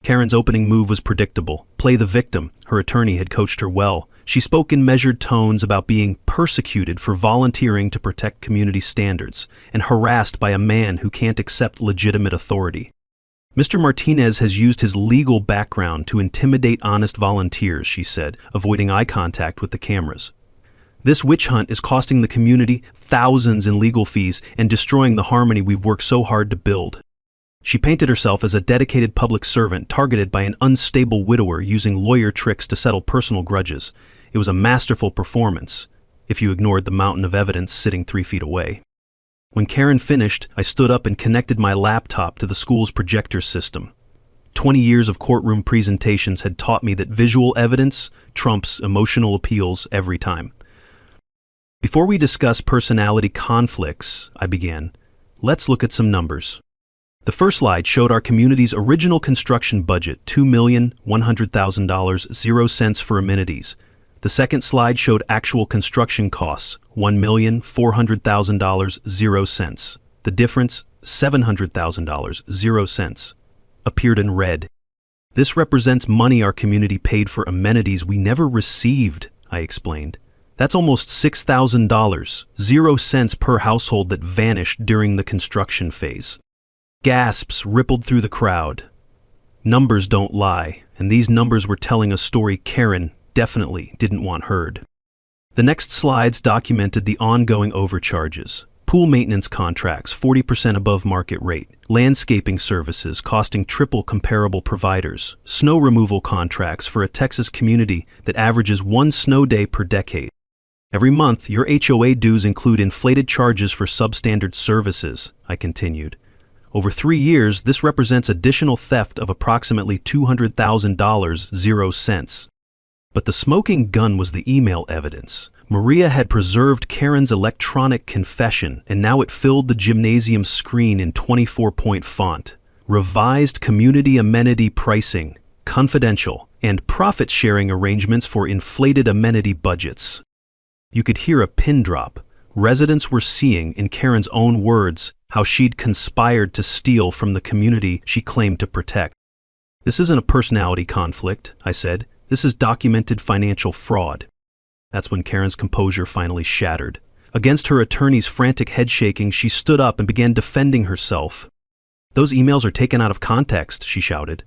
Karen's opening move was predictable. Play the victim. Her attorney had coached her well. She spoke in measured tones about being persecuted for volunteering to protect community standards and harassed by a man who can't accept legitimate authority. Mr. Martinez has used his legal background to intimidate honest volunteers, she said, avoiding eye contact with the cameras. This witch hunt is costing the community thousands in legal fees and destroying the harmony we've worked so hard to build. She painted herself as a dedicated public servant targeted by an unstable widower using lawyer tricks to settle personal grudges. It was a masterful performance, if you ignored the mountain of evidence sitting 3 feet away. When Karen finished, I stood up and connected my laptop to the school's projector system. 20 years of courtroom presentations had taught me that visual evidence trumps emotional appeals every time. Before we discuss personality conflicts, I began, let's look at some numbers. The first slide showed our community's original construction budget, $2,100,000, 0 cents for amenities. The second slide showed actual construction costs, $1,400,000, 0 cents. The difference, $700,000, 0 cents, appeared in red. This represents money our community paid for amenities we never received, I explained. That's almost $6,000, 0 cents per household that vanished during the construction phase. Gasps rippled through the crowd. Numbers don't lie, and these numbers were telling a story Karen definitely didn't want heard. The next slides documented the ongoing overcharges. Pool maintenance contracts 40% above market rate, landscaping services costing triple comparable providers, snow removal contracts for a Texas community that averages 1 snow day per decade. Every month, your HOA dues include inflated charges for substandard services, I continued. Over 3 years, this represents additional theft of approximately $200,000, 0 cents. But the smoking gun was the email evidence. Maria had preserved Karen's electronic confession, and now it filled the gymnasium screen in 24-point font. Revised community amenity pricing, confidential, and profit-sharing arrangements for inflated amenity budgets. You could hear a pin drop. Residents were seeing, in Karen's own words, how she'd conspired to steal from the community she claimed to protect. This isn't a personality conflict, I said. This is documented financial fraud. That's when Karen's composure finally shattered. Against her attorney's frantic head-shaking, she stood up and began defending herself. Those emails are taken out of context, she shouted.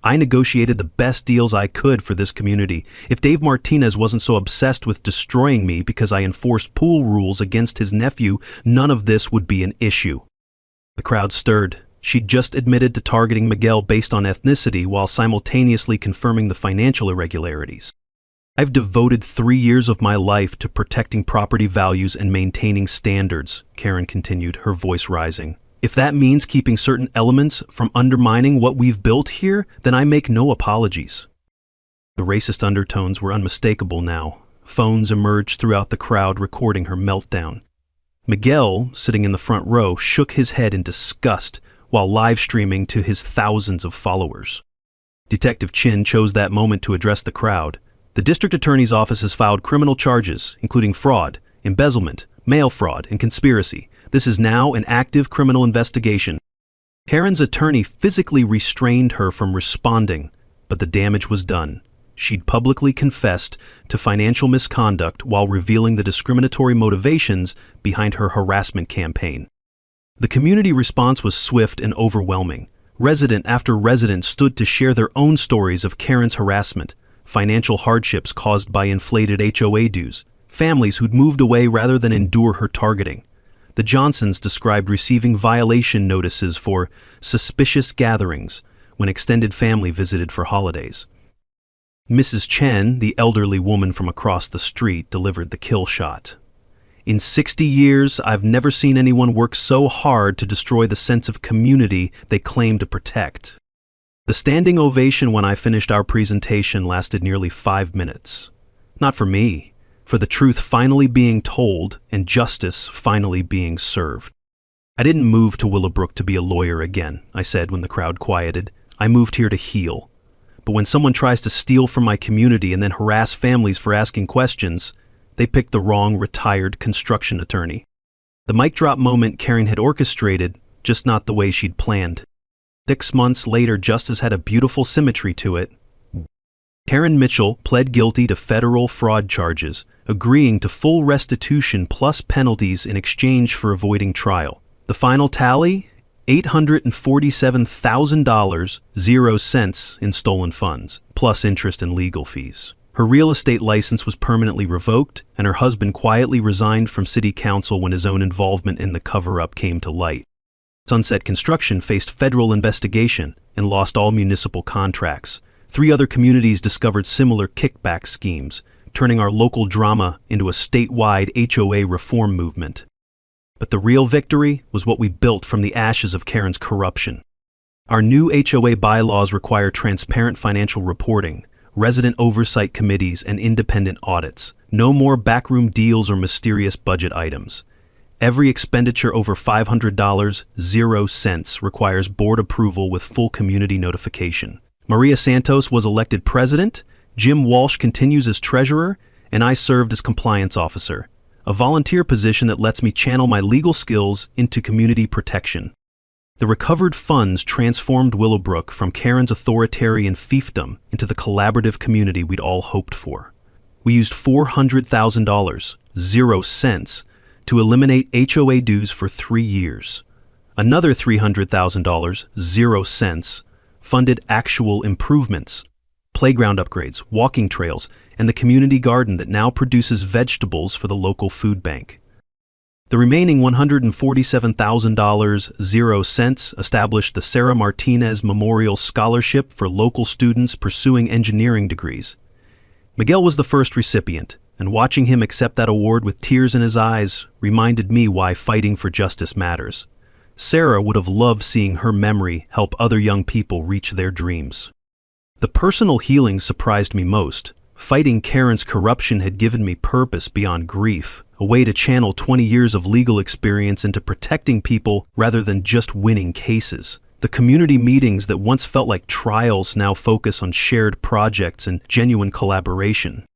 I negotiated the best deals I could for this community. If Dave Martinez wasn't so obsessed with destroying me because I enforced pool rules against his nephew, none of this would be an issue. The crowd stirred. She'd just admitted to targeting Miguel based on ethnicity while simultaneously confirming the financial irregularities. I've devoted 3 years of my life to protecting property values and maintaining standards, Karen continued, her voice rising. If that means keeping certain elements from undermining what we've built here, then I make no apologies. The racist undertones were unmistakable now. Phones emerged throughout the crowd recording her meltdown. Miguel, sitting in the front row, shook his head in disgust while live streaming to his thousands of followers. Detective Chin chose that moment to address the crowd. The district attorney's office has filed criminal charges, including fraud, embezzlement, mail fraud, and conspiracy. This is now an active criminal investigation. Karen's attorney physically restrained her from responding, but the damage was done. She'd publicly confessed to financial misconduct while revealing the discriminatory motivations behind her harassment campaign. The community response was swift and overwhelming. Resident after resident stood to share their own stories of Karen's harassment, financial hardships caused by inflated HOA dues, families who'd moved away rather than endure her targeting. The Johnsons described receiving violation notices for suspicious gatherings when extended family visited for holidays. Mrs. Chen, the elderly woman from across the street, delivered the kill shot. In 60 years, I've never seen anyone work so hard to destroy the sense of community they claim to protect. The standing ovation when I finished our presentation lasted nearly 5 minutes. Not for me, for the truth finally being told and justice finally being served. I didn't move to Willowbrook to be a lawyer again, I said when the crowd quieted. I moved here to heal. But when someone tries to steal from my community and then harass families for asking questions, they picked the wrong retired construction attorney. The mic drop moment Karen had orchestrated, just not the way she'd planned. 6 months later, justice had a beautiful symmetry to it. Karen Mitchell pled guilty to federal fraud charges, agreeing to full restitution plus penalties in exchange for avoiding trial. The final tally? $847,000, 0 cents in stolen funds, plus interest and legal fees. Her real estate license was permanently revoked, and her husband quietly resigned from city council when his own involvement in the cover-up came to light. Sunset Construction faced federal investigation and lost all municipal contracts. 3 other communities discovered similar kickback schemes, turning our local drama into a statewide HOA reform movement. But the real victory was what we built from the ashes of Karen's corruption. Our new HOA bylaws require transparent financial reporting, resident oversight committees, and independent audits. No more backroom deals or mysterious budget items. Every expenditure over $500, 0 cents, requires board approval with full community notification. Maria Santos was elected president, Jim Walsh continues as treasurer, and I served as compliance officer, a volunteer position that lets me channel my legal skills into community protection. The recovered funds transformed Willowbrook from Karen's authoritarian fiefdom into the collaborative community we'd all hoped for. We used $400,000, 0 cents, to eliminate HOA dues for 3 years. Another $300,000, 0 cents, funded actual improvements, playground upgrades, walking trails, and the community garden that now produces vegetables for the local food bank. The remaining $147,000, 0 cents, established the Sarah Martinez Memorial Scholarship for local students pursuing engineering degrees. Miguel was the first recipient, and watching him accept that award with tears in his eyes reminded me why fighting for justice matters. Sarah would have loved seeing her memory help other young people reach their dreams. The personal healing surprised me most. Fighting Karen's corruption had given me purpose beyond grief, a way to channel 20 years of legal experience into protecting people rather than just winning cases. The community meetings that once felt like trials now focus on shared projects and genuine collaboration.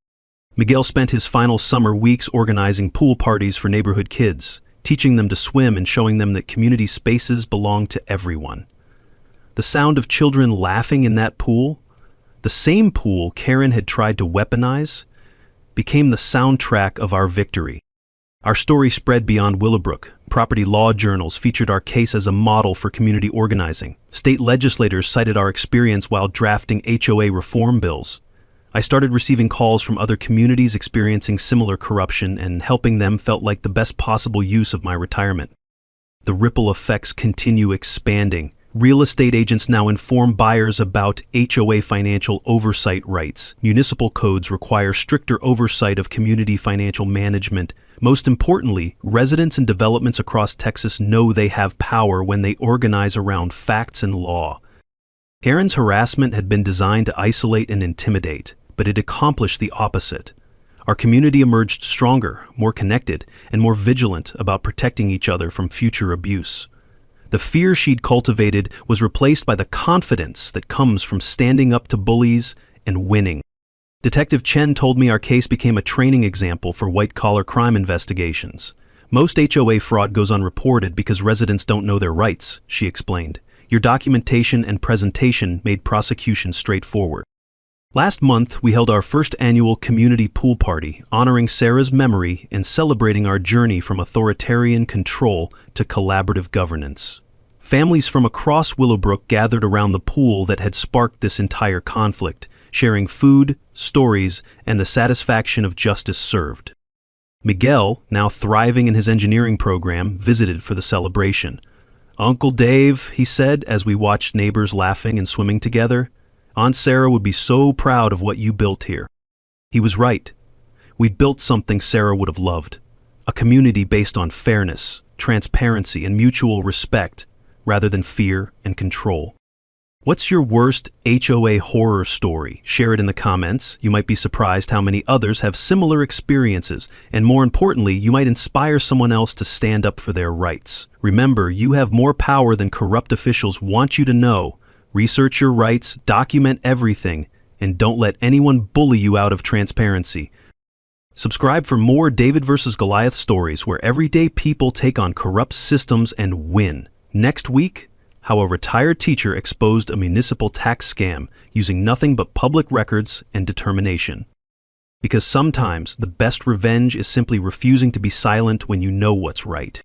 Miguel spent his final summer weeks organizing pool parties for neighborhood kids, teaching them to swim and showing them that community spaces belong to everyone. The sound of children laughing in that pool, the same pool Karen had tried to weaponize, became the soundtrack of our victory. Our story spread beyond Willowbrook. Property law journals featured our case as a model for community organizing. State legislators cited our experience while drafting HOA reform bills. I started receiving calls from other communities experiencing similar corruption, and helping them felt like the best possible use of my retirement. The ripple effects continue expanding. Real estate agents now inform buyers about HOA financial oversight rights. Municipal codes require stricter oversight of community financial management. Most importantly, residents and developments across Texas know they have power when they organize around facts and law. Karen's harassment had been designed to isolate and intimidate, but it accomplished the opposite. Our community emerged stronger, more connected, and more vigilant about protecting each other from future abuse. The fear she'd cultivated was replaced by the confidence that comes from standing up to bullies and winning. Detective Chen told me our case became a training example for white-collar crime investigations. Most HOA fraud goes unreported because residents don't know their rights, she explained. Your documentation and presentation made prosecution straightforward. Last month, we held our first annual community pool party, honoring Sarah's memory and celebrating our journey from authoritarian control to collaborative governance. Families from across Willowbrook gathered around the pool that had sparked this entire conflict, sharing food, stories, and the satisfaction of justice served. Miguel, now thriving in his engineering program, visited for the celebration. "Uncle Dave," he said as we watched neighbors laughing and swimming together, "Aunt Sarah would be so proud of what you built here." He was right. We'd built something Sarah would have loved. A community based on fairness, transparency, and mutual respect, rather than fear and control. What's your worst HOA horror story? Share it in the comments. You might be surprised how many others have similar experiences, and more importantly, you might inspire someone else to stand up for their rights. Remember, you have more power than corrupt officials want you to know. Research your rights, document everything, and don't let anyone bully you out of transparency. Subscribe for more David vs. Goliath stories where everyday people take on corrupt systems and win. Next week, how a retired teacher exposed a municipal tax scam using nothing but public records and determination. Because sometimes the best revenge is simply refusing to be silent when you know what's right.